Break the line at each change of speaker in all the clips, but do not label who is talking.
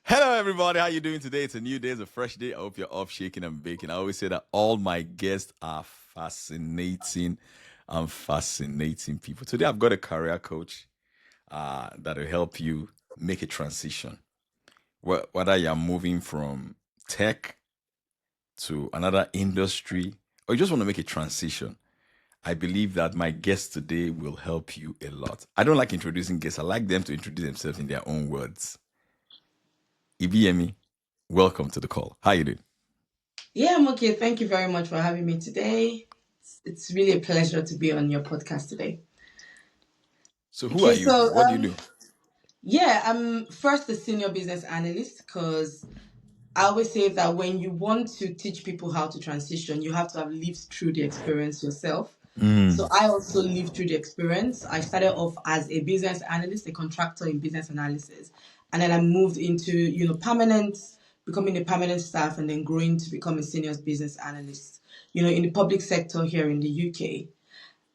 Hello, everybody. How you doing today? It's a new day. It's a fresh day. I hope you're off shaking and baking. I always say that all my guests are fascinating and fascinating people. Today, I've got a career coach that will help you make a transition. Whether you're moving from tech to another industry or you just want to make a transition, I believe that my guest today will help you a lot. I don't like introducing guests. I like them to introduce themselves in their own words. Ibiyemi, welcome to the call. How you doing?
Yeah, I'm okay. Thank you very much for having me today. It's really a pleasure to be on your podcast today.
So who are
Okay,
you?
so
What do you do?
yeah, I'm first a senior business analyst because I always say that when you want to teach people how to transition, you have to have lived through the experience yourself.
Mm,
So I also lived through the experience. I started off as a business analyst, a contractor in business analysis, and then I moved into permanent, becoming a permanent staff, and then growing to become a senior business analyst. In the public sector here in the UK.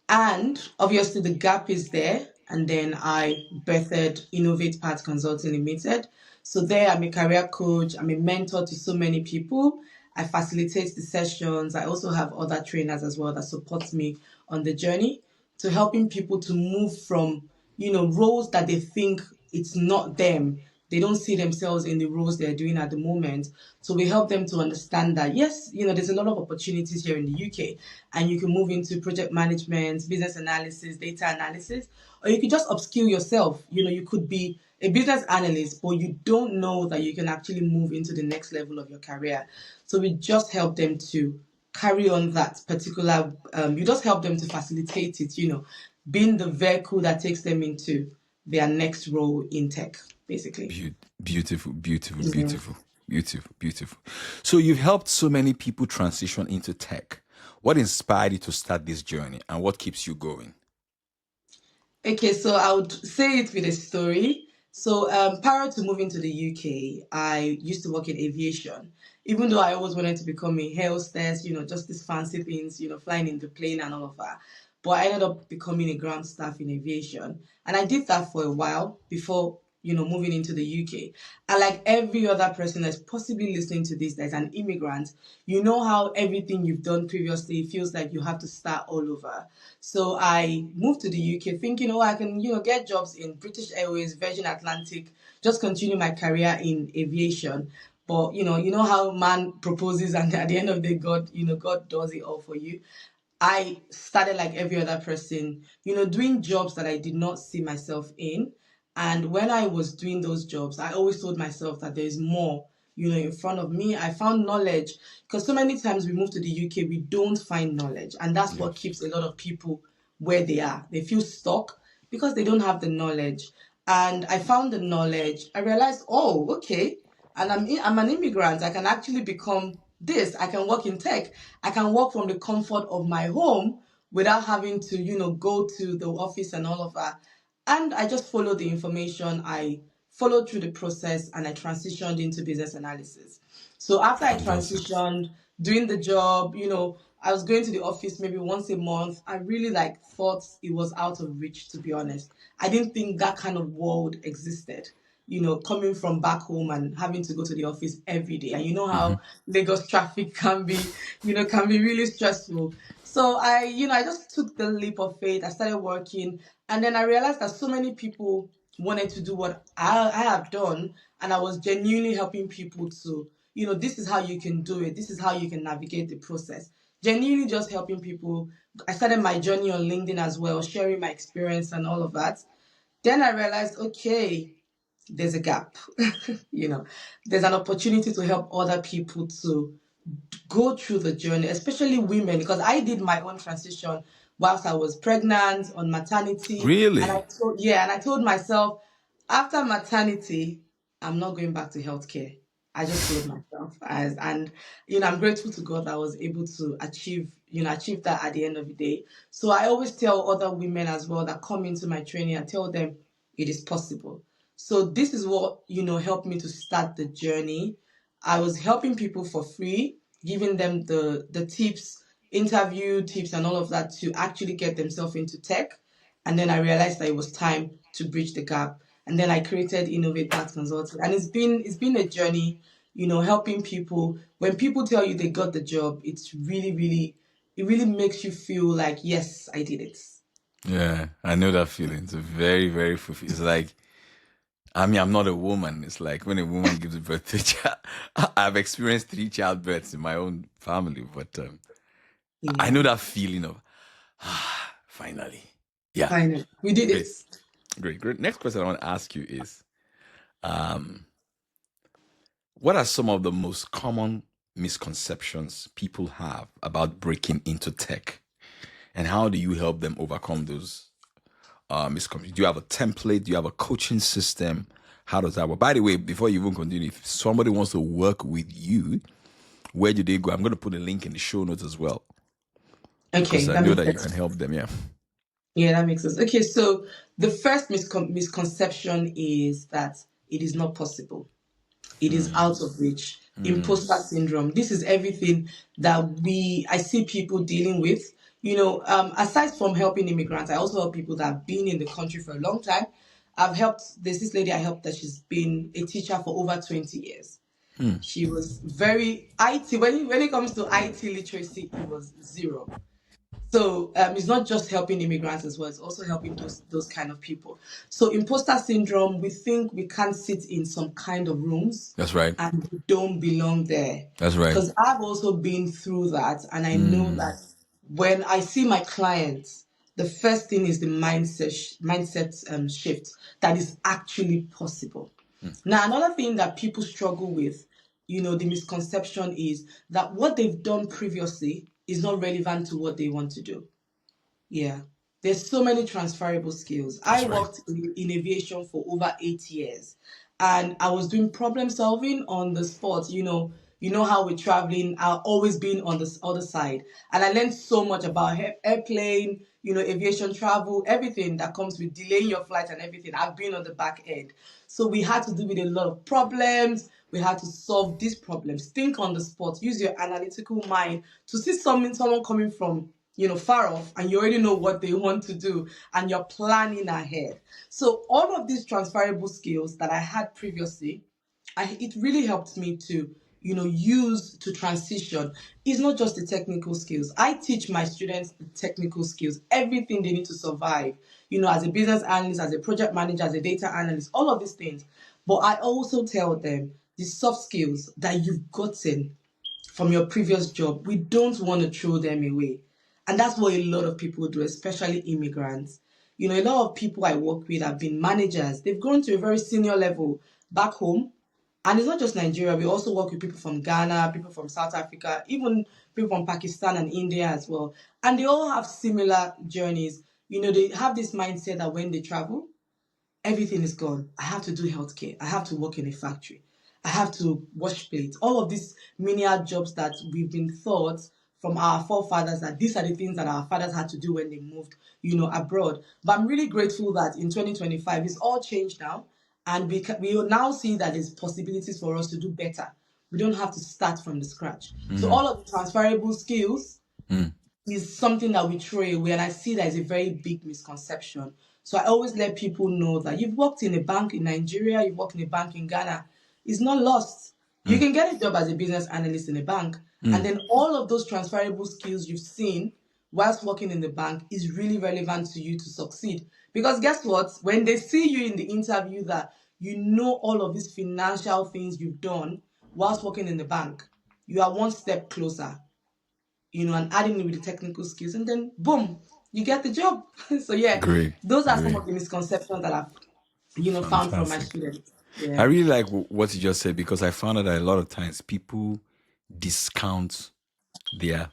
And obviously, the gap is there. And then I birthed Innovate Path Consulting Limited. So there, I'm a career coach. I'm a mentor to so many people. I facilitate the sessions. I also have other trainers as well that support me on the journey to helping people to move from, roles that they think it's not them. They don't see themselves in the roles they're doing at the moment. So we help them to understand that, yes, there's a lot of opportunities here in the UK, and you can move into project management, business analysis, data analysis, or you could just upskill yourself. You could be a business analyst, but you don't know that you can actually move into the next level of your career. So we just help them to carry on that particular, you just help them to facilitate it, being the vehicle that takes them into their next role in tech, basically.
beautiful, beautiful,
Yeah.
beautiful, beautiful, beautiful. So you've helped so many people transition into tech. What inspired you to start this journey, and what keeps you going?
Okay, so I would say it with a story. So, prior to moving to the UK, I used to work in aviation. Even though I always wanted to become a air hostess, just these fancy things, flying in the plane and all of that. But I ended up becoming a ground staff in aviation. And I did that for a while before, moving into the UK. And like every other person that's possibly listening to this that's an immigrant, you know how everything you've done previously feels like you have to start all over. So I moved to the UK thinking, oh, I can, get jobs in British Airways, Virgin Atlantic, just continue my career in aviation. But you know how man proposes, and at the end of the day, God does it all for you. I started like every other person, doing jobs that I did not see myself in. And when I was doing those jobs, I always told myself that there's more, in front of me. I found knowledge because so many times we move to the UK, we don't find knowledge. And that's what
Yes.
keeps a lot of people where they are. They feel stuck because they don't have the knowledge. And I found the knowledge. I realized, oh, okay. And I'm an immigrant. I can actually become this. I can work in tech. I can work from the comfort of my home without having to, go to the office and all of that. And I just followed the information. I followed through the process and I transitioned into business analysis. So after I
Fantastic.
transitioned, doing the job, I was going to the office maybe once a month. I really like thought it was out of reach, to be honest. I didn't think that kind of world existed. Coming from back home and having to go to the office every day. And you know
Hmm.
how Lagos traffic can be really stressful. So I just took the leap of faith. I started working, and then I realized that so many people wanted to do what I have done, and I was genuinely helping people to, this is how you can do it. This is how you can navigate the process. Genuinely just helping people. I started my journey on LinkedIn as well, sharing my experience and all of that. Then I realized, okay, there's a gap. you know, there's an opportunity to help other people to go through the journey, especially women, because I did my own transition whilst I was pregnant on maternity. And
Really?
I told myself, after maternity, I'm not going back to healthcare. I just told myself, and I'm grateful to God that I was able to achieve that at the end of the day. So I always tell other women as well that come into my training, I tell them it is possible. So this is what helped me to start the journey. I was helping people for free, giving them the tips, interview tips and all of that to actually get themselves into tech. And then I realized that it was time to bridge the gap. and then I created Innovate Tax Consulting, and it's been a journey, helping people. When people tell you they got the job, it's really it really makes you feel like, yes, I did it.
Yeah, I know that feeling. It's very, very fulfilling. It's like, I mean, I'm not a woman. It's like when a woman gives birth to a child. I've experienced 3 childbirths in my own family, but I know
Yeah,
that feeling of finally. Yeah,
finally, we did it.
great, great, great. Next question I want to ask you is, um, what are some of the most common misconceptions people have about breaking into tech, and how do you help them overcome those misconceptions? Do you have a template? Do you have a coaching system? How does that work? By the way, before you even continue, if somebody wants to work with you, where do they go? I'm going to put a link in the show notes as well
Okay,
because I
that
know
makes
that you can
sense.
help them. Yeah.
Yeah, that makes sense. Okay, so the first misconception is that it is not possible. It is out of reach. Imposter syndrome. This is everything that I see people dealing with. Aside from helping immigrants, I also help people that have been in the country for a long time. There's this lady I helped that she's been a teacher for over 20 years. She was very IT. When it comes to IT literacy, it was zero. So it's not just helping immigrants as well; it's also helping those kind of people. So imposter syndrome, we think we can't sit in some kind of rooms,
That's right.
and we don't belong there.
That's right.
Because I've also been through that, and I know that when I see my clients, the first thing is the mindset shift that is actually possible. Now, another thing that people struggle with, the misconception is that what they've done previously is not relevant to what they want to do. Yeah. There's so many transferable skills. I
That's right.
worked in aviation for over 8 years, and I was doing problem solving on the spot. You know how we're traveling, I've always been on the other side. And I learned so much about airplane, aviation travel, everything that comes with delaying your flight and everything. I've been on the back end. So we had to deal with a lot of problems. We had to solve these problems. Think on the spot. Use your analytical mind to see someone coming from far off, and you already know what they want to do, and you're planning ahead. So all of these transferable skills that I had previously, it really helped me to use to transition. It's not just the technical skills. I teach my students the technical skills, everything they need to survive, as a business analyst, as a project manager, as a data analyst, all of these things. But I also tell them the soft skills that you've gotten from your previous job. We don't want to throw them away. And that's what a lot of people do, especially immigrants. A lot of people I work with have been managers. They've grown to a very senior level back home. And it's not just Nigeria. We also work with people from Ghana, people from South Africa, even people from Pakistan and India as well. And they all have similar journeys. They have this mindset that when they travel, everything is gone. I have to do healthcare. I have to work in a factory. I have to wash plates. All of these menial jobs that we've been taught from our forefathers, that these are the things that our fathers had to do when they moved, abroad. But I'm really grateful that in 2025 it's all changed now, and we will now see that there's possibilities for us to do better. We don't have to start from the scratch. So all of the transferable skills is something that we throw away, and I see that as a very big misconception. So I always let people know that you've worked in a bank in Nigeria, you've worked in a bank in Ghana. It's not lost. You can get a job as a business analyst in a bank, and then all of those transferable skills you've seen whilst working in the bank is really relevant to you to succeed. Because guess what? When they see you in the interview that you know all of these financial things you've done whilst working in the bank, you are one step closer, and adding it with the technical skills, and then boom, you get the job. So yeah,
Great.
those are some
Great.
of the misconceptions that I've, found from my
Fantastic.
students.
I
Yeah,
really like what you just said because I found out that a lot of times people discount their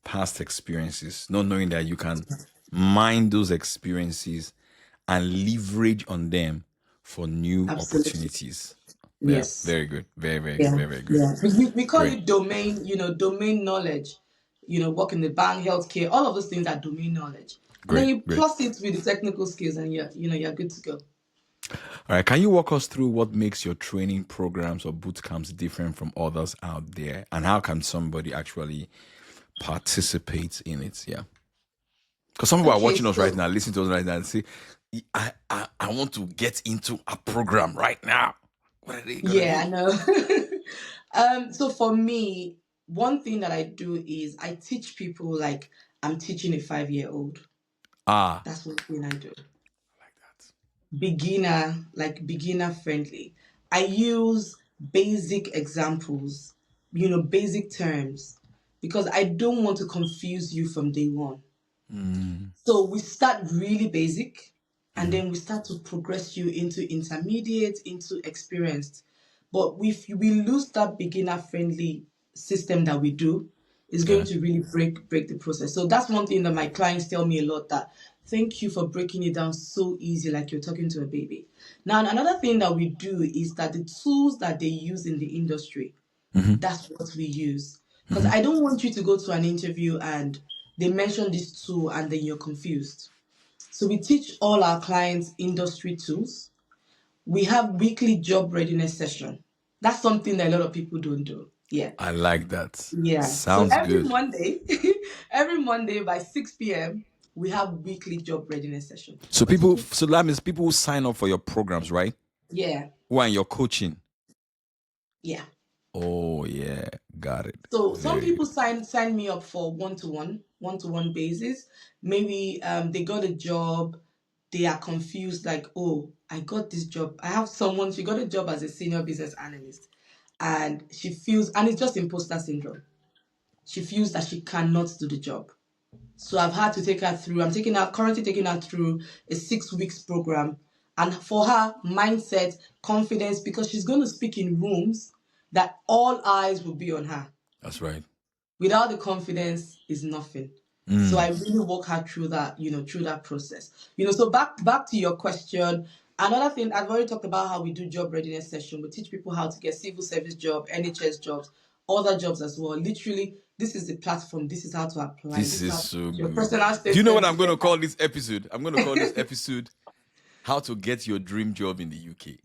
past experiences, not knowing that you can mine those experiences and leverage on them for new
absolutely.
opportunities. Yeah,
Yes.
very good. Very, very good.
Yeah.
Very, very good.
Yeah. We call
Great.
it domain, domain knowledge. Work in the bank, healthcare, all of those things are domain knowledge. And then
Great.
you
Great.
plus it with the technical skills, and you're good to go.
All right. Can you walk us through what makes your training programs or boot camps different from others out there? And how can somebody actually participate in it? Yeah. Because some people are
Okay,
watching us right
so
now, listening to us right now, and say, I want to get into a program right now. What are they gonna
Yeah,
do?
I know. So for me, one thing that I do is I teach people like I'm teaching a 5-year-old.
Ah,
That's one thing I do.
like that.
Beginner, like beginner friendly. I use basic examples, basic terms, because I don't want to confuse you from day one.
Mm,
So we start really basic and
mhm.
then we start to progress you into intermediate, into experienced. But if we lose that beginner friendly system that we do, it's going
Yeah.
to really break the process. So that's one thing that my clients tell me a lot, that thank you for breaking it down so easy, like you're talking to a baby. Now another thing that we do is that the tools that they use in the industry,
Mm-hmm.
that's what we use. Because
Mm-hmm.
I don't want you to go to an interview and they mention this tool and then you're confused. So we teach all our clients industry tools. We have weekly job readiness session. That's something that a lot of people don't do. Yeah.
I like that.
Yeah. So
Sounds
every
good.
Monday, every Monday by 6 p.m., we have weekly job readiness session.
So
We're
people,
teaching.
so that means people who sign up for your programs, right?
Yeah.
Who are in your coaching?
Yeah.
Oh yeah, got it.
So some
Very
people
good.
sign me up for one-to-one basis. Maybe they got a job, they are confused, like, oh, I got this job. I have someone, she got a job as a senior business analyst, and she feels, and it's just imposter syndrome. She feels that she cannot do the job. So I've had to take her through. Currently taking her through a 6 weeks program, and for her mindset, confidence, because she's going to speak in rooms that all eyes will be on her.
That's right.
Without the confidence is nothing. So I
Mm.
really walk her through that, through that process. So back to your question. Another thing, I've already talked about how we do job readiness session. We teach people how to get civil service job, NHS jobs, other jobs as well. Literally, this is the platform. This is how to apply.
This
This is
is
how to
so
put your
good.
personal
Do you know what
statement
I'm going to
together.
call this episode? I'm going to call this episode "How to Get Your Dream Job in the UK."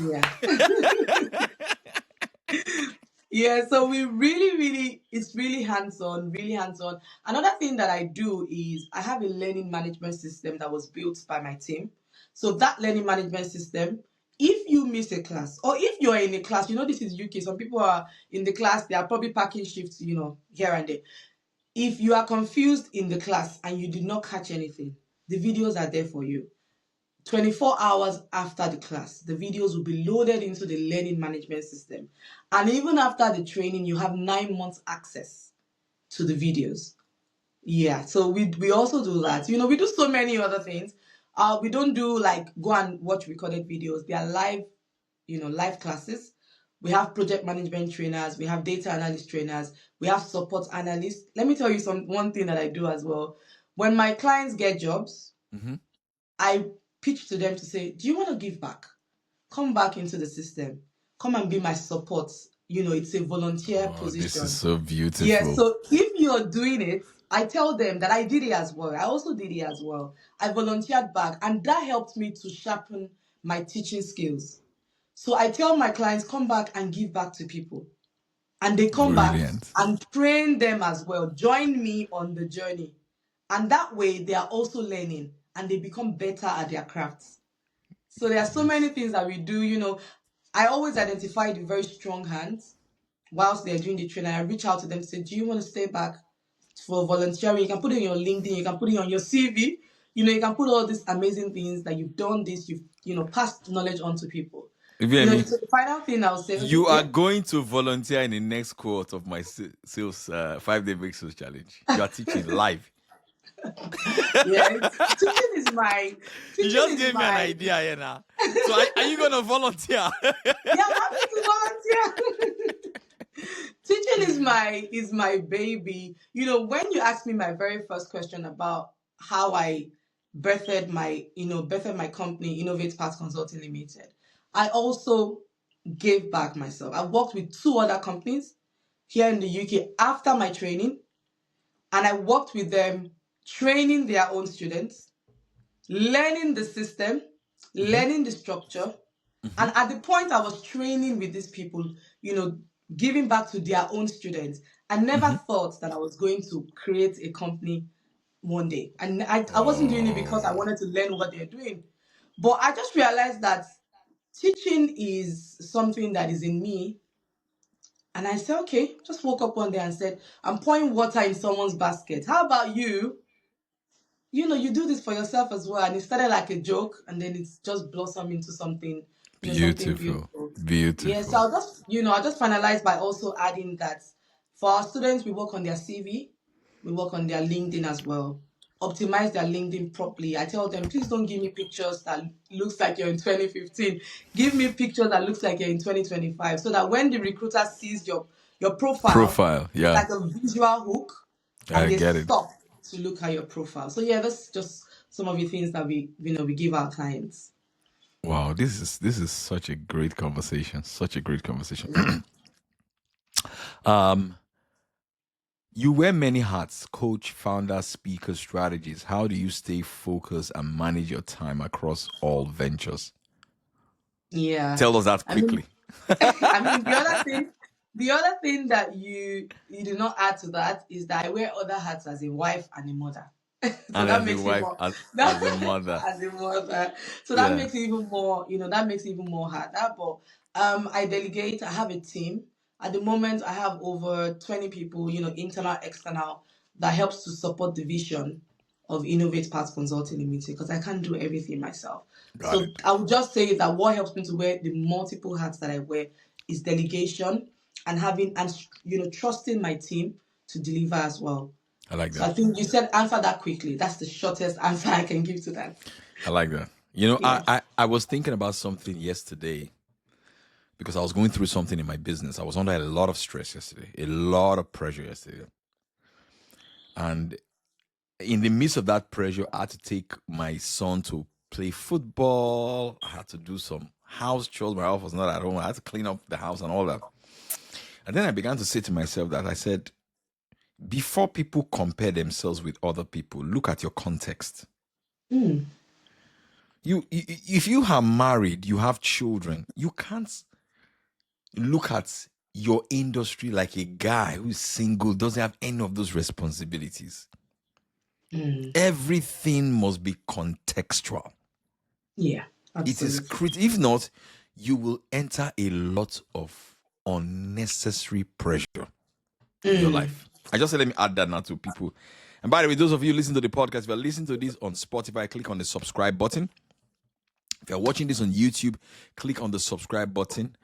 Yeah. Yeah, so we really, really, it's really hands on, really hands on. Another thing that I do is I have a learning management system that was built by my team. So that learning management system, if you miss a class or if you're in a class, this is UK, some people are in the class, they are probably packing shifts, here and there. If you are confused in the class and you did not catch anything, the videos are there for you. 24 hours after the class, the videos will be loaded into the learning management system. And even after the training, you have 9 months access to the videos. Yeah, so we also do that. We do so many other things. We don't do like go and watch recorded videos. They are live, live classes. We have project management trainers, we have data analyst trainers, we have support analysts. Let me tell you one thing that I do as well. When my clients get jobs,
Mm-hmm.
I pitch to them to say, do you want to give back? Come back into the system. Come and be my support. It's a volunteer
Oh, this is
position.
so
Yeah,
beautiful.
so if you're doing it, I tell them that I did it as well. I also did it as well. I volunteered back, and that helped me to sharpen my teaching skills. So I tell my clients, come back and give back to people. And they come back
Brilliant.
and train them as well. Join me on the journey. And that way, they are also learning and they become better at their crafts. So there are so many
Yes.
things that we do. I always identify the very strong hands whilst they're doing the training. I reach out to them to say, do you want to stay back for volunteering? You can put it on your LinkedIn, you can put it on your CV. You can put all these amazing things that you've done this, you've, passed knowledge on to people.
If you hear me,
So the final thing I'll say, okay,
you are
yeah.
going to volunteer in the next cohort of my sales 5-day break sales challenge. You are teaching live.
Yeah, teaching is my,
You
teaching
just
is
gave me an
my,
idea here now. So are you going to volunteer?
yeah, I'm happy to volunteer. Teaching is my baby. When you asked me my very first question about how I birthed my company, Innovate Path Consulting Limited, I also gave back myself. I worked with two other companies here in the UK after my training, and I worked with them training their own students, learning the system,
Mm-hmm.
learning the structure.
Mm-hmm.
And at the point I was training with these people, you know, giving back to their own students, I never
Mm-hmm.
thought that I was going to create a company one day. And I wasn't doing it because I wanted to learn what they're doing. But I just realized that teaching is something that is in me. And I said, okay, just woke up one day and said, I'm pouring water in someone's basket. How about you? You do this for yourself as well. And it started like a joke, and then it's just blossomed into something, something
Beautiful.
beautiful. Yeah, so
Beautiful.
I'll just finalize by also adding that for our students, we work on their CV, we work on their LinkedIn as well. Optimize their LinkedIn properly. I tell them, please don't give me pictures that looks like you're in 2015. Give me pictures that looks like you're in 2025, so that when the recruiter sees your profile,
Profile.
it's
Yeah.
like a visual hook, and
I
they
get it.
stop to look at your profile. So yeah, that's just some of the things that we give our clients.
Wow, this is such a great conversation. Such a great conversation. um You wear many hats: coach, founder, speaker, strategist. How do you stay focused and manage your time across all ventures?
Yeah.
Tell us that
I mean,
quickly.
I mean, the other thing that you do not add to that is that I wear other hats as a wife and a mother. So
And
that
as a
makes it
wife,
more
as a mother.
as a mother. So that
Yeah.
makes it even more, that makes it even more harder. But I delegate. I have a team. At the moment, I have over 20 people, internal, external, that helps to support the vision of Innovate Path Consulting Limited, because I can't do everything myself.
Got
So
it.
I would just say that what helps me to wear the multiple hats that I wear is delegation, and trusting my team to deliver as well.
I like
So I
that.
think you said answer that quickly. That's the shortest answer I can give to that.
I like that. You know, I,
Yeah.
I, I was thinking about something yesterday because I was going through something in my business. I was under a lot of stress yesterday, a lot of pressure yesterday. And in the midst of that pressure, I had to take my son to play football. I had to do some house chores. My wife was not at home. I had to clean up the house and all that. And then I began to say to myself that I said, before people compare themselves with other people, look at your context.
Mm,
If you are married, you have children, you can't look at your industry like a guy who's single, doesn't have any of those responsibilities.
mm.
Everything must be contextual.
Yeah,
It is
absolutely.
critical. If not, you will enter a lot of unnecessary pressure in your
Mm.
life. I just said, let me add that now to people. And by the way, those of you listening to the podcast, if you're listening to this on Spotify, click on the subscribe button. If you're watching this on YouTube, click on the subscribe button.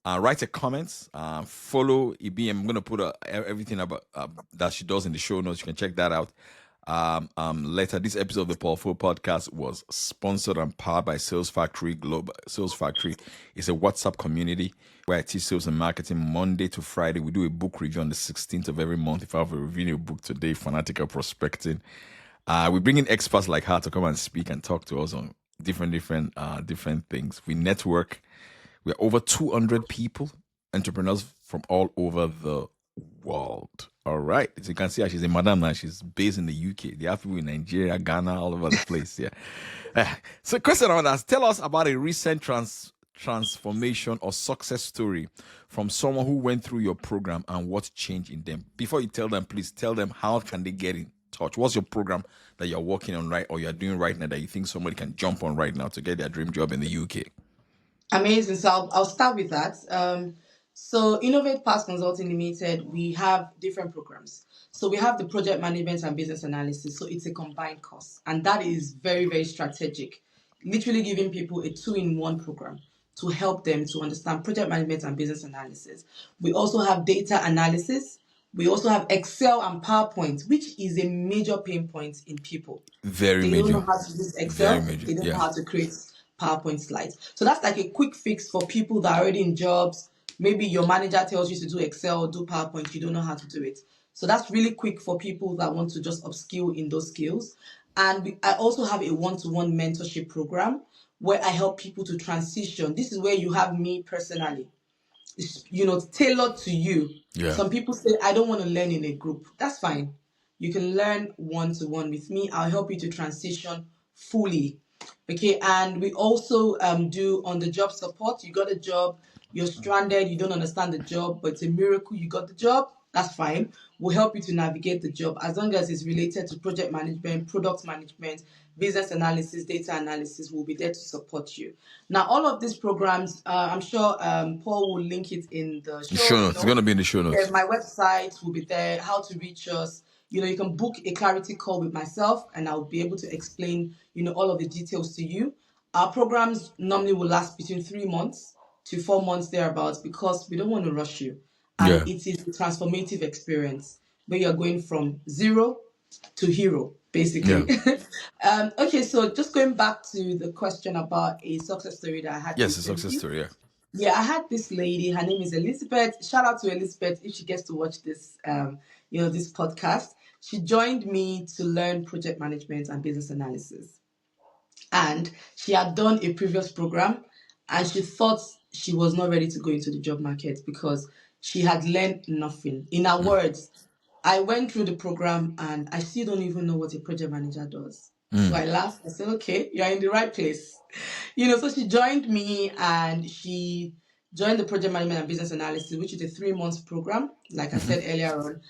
Write a comment. Follow Ibi. I'm going to put everything about that she does in the show notes. You can check that out. Later, this episode of the Paul Fo podcast was sponsored and powered by Sales Factory Global. Sales Factory is a WhatsApp community where I teach sales and marketing Monday to Friday. We do a book review on the 16th of every month. If I have a review book today, Fanatical Prospecting. We bring in experts like her to come and speak and talk to us on different things. We network. We're over 200 people, entrepreneurs from all over the world. All right. As you can see, she's a madam now. She's based in the UK. They have people in Nigeria, Ghana, all over the place. Yeah. So, question I want to ask: tell us about a recent transformation or success story from someone who went through your program and what changed in them. Before you tell them, please tell them how can they get in touch. What's your program that you're working on right or you're doing right now that you think somebody can jump on right now to get their dream job in the UK?
Amazing. So I'll start with that. So Innovate Path Consulting Limited, we have different programs. So we have the project management and business analysis. So it's a combined course, and that is very, very strategic. Literally giving people a two-in-one program to help them to understand project management and business analysis. We also have data analysis. We also have Excel and PowerPoint, which is a major pain point in people.
Very
They don't know
major.
how to use
Very
Excel.
major.
They don't know
Yeah.
how to create PowerPoint slides. So that's like a quick fix for people that are already in jobs. Maybe your manager tells you to do Excel, do PowerPoint, you don't know how to do it. So that's really quick for people that want to just upskill in those skills. And I also have a one-to-one mentorship program where I help people to transition. This is where you have me personally, tailored to you.
Yeah.
Some people say, I don't want to learn in a group. That's fine. You can learn one to one with me. I'll help you to transition fully. Okay. And we also do on the job support. You got a job, you're stranded, you don't understand the job, but it's a miracle you got the job. that's fine. We'll help you to navigate the job as long as it's related to project management, product management, business analysis, data analysis. We'll be there to support you. Now, all of these programs, I'm sure Paul will link it in the
The show
show
notes. It's
notes.
gonna be in the show
Yeah,
notes.
my website will be there, how to reach us. You can book a clarity call with myself and I'll be able to explain, all of the details to you. Our programs normally will last between 3 months to 4 months thereabouts because we don't want to rush you. And
Yeah.
it is a transformative experience where you're going from zero to hero,
Yeah.
basically. Okay, so just going back to the question about a success story that I had
Yes, a success
recently.
story. Yeah.
Yeah, I had this lady. Her name is Elizabeth. Shout out to Elizabeth if she gets to watch this, this podcast. She joined me to learn project management and business analysis, and she had done a previous program, and she thought she was not ready to go into the job market because she had learned nothing. In her words, I went through the program and I still don't even know what a project manager does. So
Mm.
I laughed. I said, okay, you're in the right place. So she joined me and she joined the project management and business analysis, which is a 3 months program, like I
Mm-hmm.
said earlier on.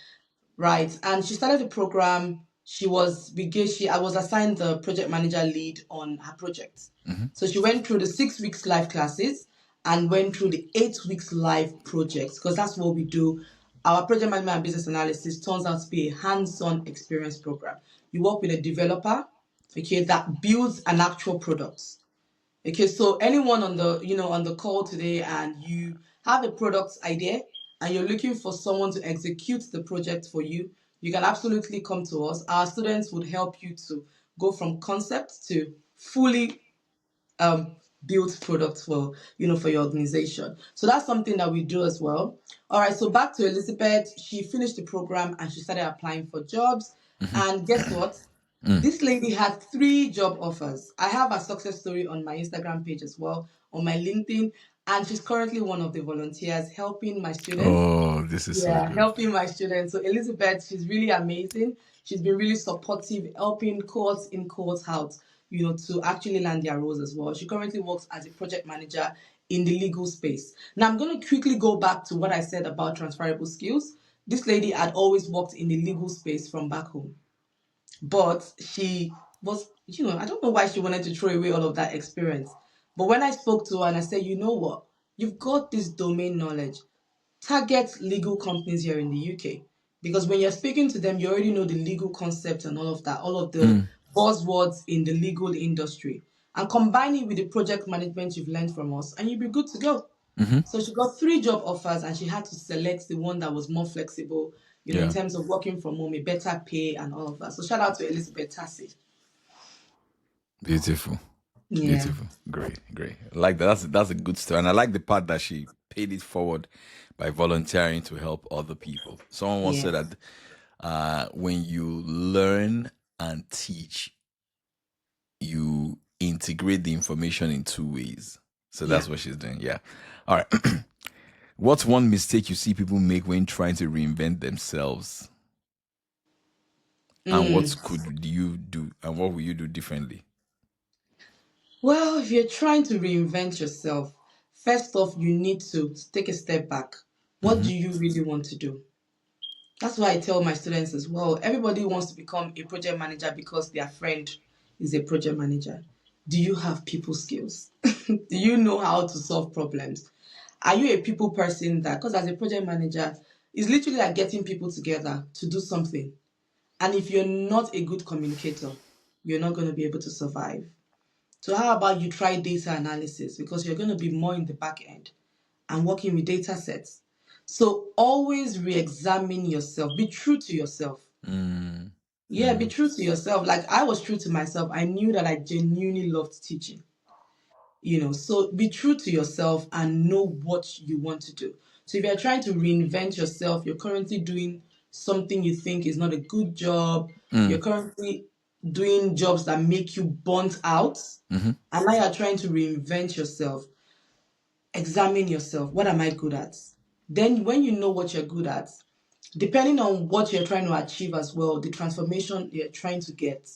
Right. And she started the program. I was assigned the project manager lead on her project.
Mm-hmm.
So she went through the 6 weeks live classes and went through the 8 weeks live projects because that's what we do. Our project management and business analysis turns out to be a hands-on experience program. You work with a developer, okay, that builds an actual product. Okay, so anyone on the call today and you have a product idea and you're looking for someone to execute the project for you, you can absolutely come to us. Our students would help you to go from concept to fully um built product for your organization. So that's something that we do as well. All right, so back to Elizabeth. She finished the program and she started applying for jobs. And guess what?
Mm.
This lady had 3 job offers. I have a success story on my Instagram page as well, on my LinkedIn, and she's currently one of the volunteers helping my students.
Oh, this is so
Yeah,
good.
helping my students. So Elizabeth, she's really amazing. She's been really supportive, helping cohorts in, cohorts out, to actually land their roles as well. She currently works as a project manager in the legal space. Now I'm going to quickly go back to what I said about transferable skills. This lady had always worked in the legal space from back home, but she was, I don't know why she wanted to throw away all of that experience. But when I spoke to her and I said, you know what, you've got this domain knowledge, target legal companies here in the UK. Because when you're speaking to them, you already know the legal concepts and all of that, all of the
Mm.
buzzwords in the legal industry. And combine it with the project management you've learned from us, and you'll be good to go.
Mm-hmm.
So she got 3 job offers and she had to select the one that was more flexible, in
Yeah.
terms of working from home, a better pay and all of that. So shout out to Elizabeth Tassi.
Beautiful.
Yeah.
Beautiful. Great. Great. I like that. That's a good story. And I like the part that she paid it forward by volunteering to help other people. Someone once said
Yeah.
that when you learn and teach, you integrate the information in 2 ways. So
Yeah.
that's what she's doing. Yeah. All right. What's one mistake you see people make when trying to reinvent themselves? And what
Mm.
could you do? And what will you do differently?
Well, if you're trying to reinvent yourself, first off, you need to take a step back. What
Mm-hmm.
do you really want to do? That's why I tell my students as well. Everybody wants to become a project manager because their friend is a project manager. Do you have people skills? Do you know how to solve problems? Are you a people person that, because as a project manager, it's literally like getting people together to do something. And if you're not a good communicator, you're not going to be able to survive. So how about you try data analysis because you're going to be more in the back end and working with data sets. So always re-examine yourself. Be true to yourself.
Mm.
Yeah, be
Mm-hmm.
true to yourself. Like I was true to myself. I knew that I genuinely loved teaching. So be true to yourself and know what you want to do. So if you're trying to reinvent yourself, you're currently doing something you think is not a good job,
Mm.
you're currently doing jobs that make you burnt out,
Mm-hmm.
and now you're trying to reinvent yourself, examine yourself. What am I good at? Then when you know what you're good at, depending on what you're trying to achieve as well, the transformation you're trying to get,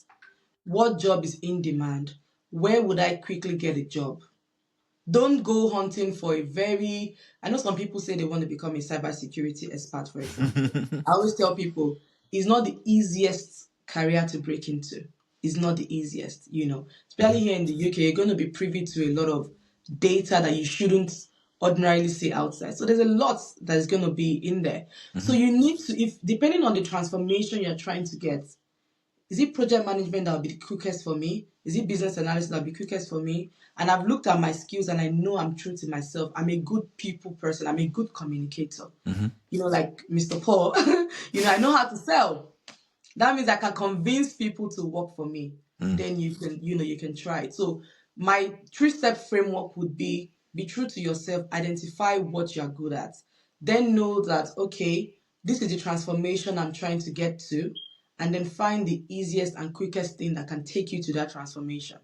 what job is in demand? Where would I quickly get a job? Don't go hunting for a very, I know some people say they want to become a cybersecurity expert, for example. I always tell people it's not the easiest career to break into. It's not the easiest, Especially here in the UK, you're going to be privy to a lot of data that you shouldn't ordinarily see outside. So there's a lot that is going to be in there. So you need to, if depending on the transformation you're trying to get, is it project management that will be the quickest for me? Is it business analysis that will be quickest for me? And I've looked at my skills and I know I'm true to myself. I'm a good people person. I'm a good communicator. Like Mr. Paul, I know how to sell. That means I can convince people to work for me. Then you can try it. So my 3-step framework would be true to yourself, identify what you're good at, then know that, okay, this is the transformation I'm trying to get to, and then find the easiest and quickest thing that can take you to that transformation.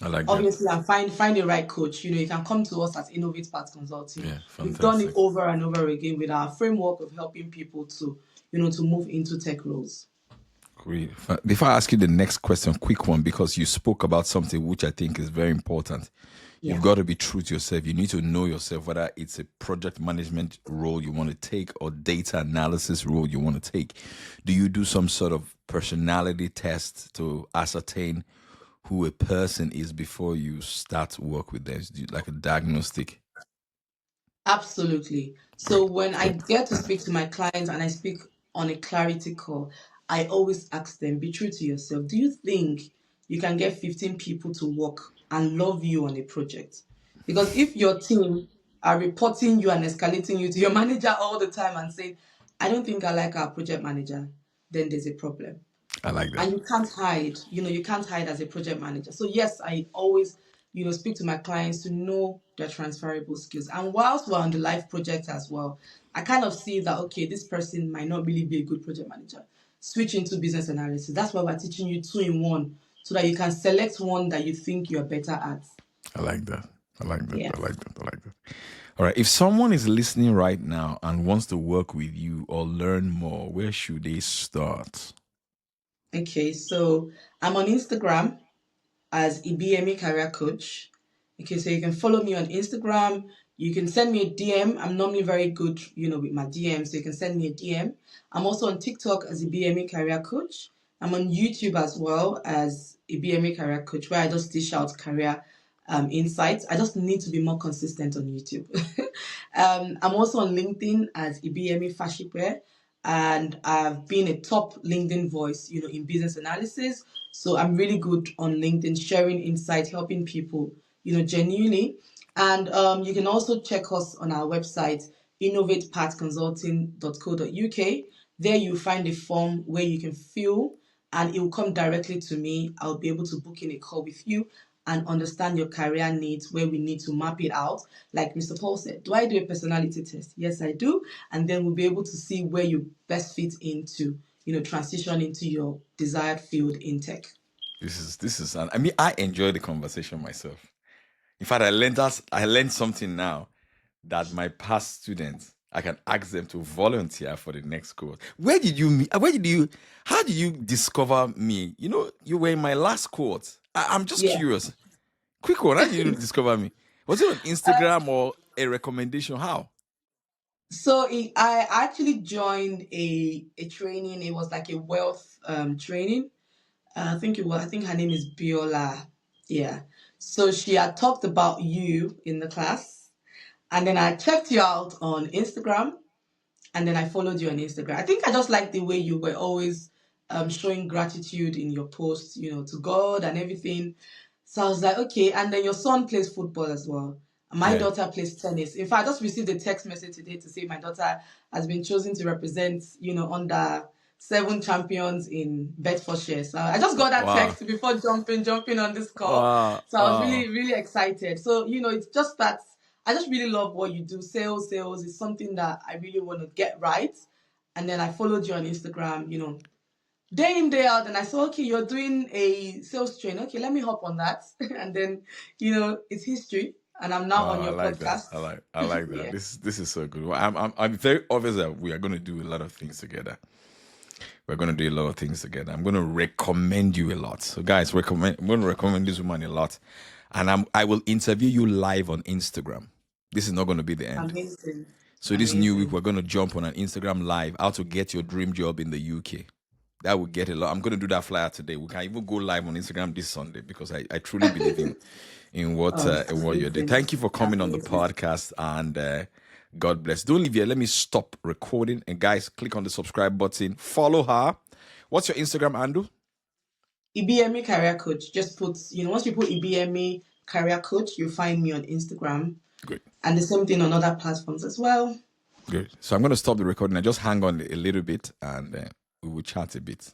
I like that.
Obviously, and find the right coach. You can come to us at Innovate Path Consulting.
Yeah,
We've done it
fantastic.
over and over again with our framework of helping people to move into tech roles.
Great. Before I ask you the next question, quick one, because you spoke about something which I think is very important.
Yeah.
You've got to be true to yourself. You need to know yourself, whether it's a project management role you want to take or data analysis role you want to take. Do you do some sort of personality test to ascertain who a person is before you start work with them? Like a diagnostic?
Absolutely. So
Great.
when I
Great.
get to speak to my clients and I speak on a clarity call, I always ask them, be true to yourself. Do you think you can get 15 people to work and love you on a project? Because if your team are reporting you and escalating you to your manager all the time and saying, I don't think I like our project manager, then there's a problem.
I like that.
And you can't hide, you can't hide as a project manager. So yes, I always, speak to my clients to know their transferable skills. And whilst we're on the live project as well, I kind of see that, okay, this person might not really be a good project manager. Switch into business analysis. That's why we're teaching you 2 in 1 so that you can select one that you think you're better at.
I like that. I like that.
Yeah.
I like that. I like that. All right. If someone is listening right now and wants to work with you or learn more, where should they start?
Okay, so I'm on Instagram as Ibmi Career Coach. Okay, so you can follow me on Instagram. You can send me a DM. I'm normally very good, with my DM, so you can send me a DM. I'm also on TikTok as Ibmi Career Coach. I'm on YouTube as well as Ibmi Career Coach, where I just dish out career insights. I just need to be more consistent on YouTube. I'm also on LinkedIn as Ibmi Fashikwe, and I've been a top LinkedIn voice, in business analysis. So I'm really good on LinkedIn, sharing insight, helping people, genuinely. And you can also check us on our website, innovatepathconsulting.co.uk. There you'll find a form where you can fill and it will come directly to me. I'll be able to book in a call with you and understand your career needs, where we need to map it out. Like Mr. Paul said, do I do a personality test? Yes, I do. And then we'll be able to see where you best fit into, transition into your desired field in tech.
I mean, I enjoy the conversation myself. In fact, I learned something now that my past students, I can ask them to volunteer for the next course. How did you discover me? You were in my last course. I'm just
Yeah.
curious. Quick one, how did you discover me? Was it on Instagram or a recommendation? How?
So I actually joined a training. It was like a wealth training. I think her name is Biola. Yeah. So she had talked about you in the class, and then I checked you out on Instagram, and then I followed you on Instagram. I think I just liked the way you were always showing gratitude in your posts, to God and everything. So I was like, okay. And then your son plays football as well. My
Yeah.
daughter plays tennis. In fact, I just received a text message today to say my daughter has been chosen to represent, under 7 champions in Bedfordshire. So I just got that
Wow.
text before jumping on this call.
Wow.
So I was
Oh.
really, really excited. So, it's just that I just really love what you do. Sales is something that I really want to get right. And then I followed you on Instagram, day in, day out. And I saw, okay, you're doing a sales train. Okay, let me hop on that. And then, it's history. And I'm now on
Wow, I
your
like that.
podcast.
I like that.
Yeah.
This is so good. Well, I'm very obvious that we are going to do a lot of things together. We're going to do a lot of things together. I'm going to recommend you a lot. So, guys, I'm going to recommend this woman a lot. and I will interview you live on Instagram. This is not going to be the end.
Amazing.
So this new week, we're going to jump on an Instagram live, how to get your dream job in the UK. That would get a lot. I'm going to do that flyer today. We can even go live on Instagram this Sunday because I truly believe in what you're doing. Thank you for coming on the podcast, and God bless. Don't leave here. Let me stop recording. And guys, click on the subscribe button. Follow her. What's your Instagram handle?
EBME Career Coach. Just put, once you put EBME Career Coach, you'll find me on Instagram.
Good.
And the same thing on other platforms as well.
Good. So I'm going to stop the recording and just hang on a little bit, and we will chat a bit.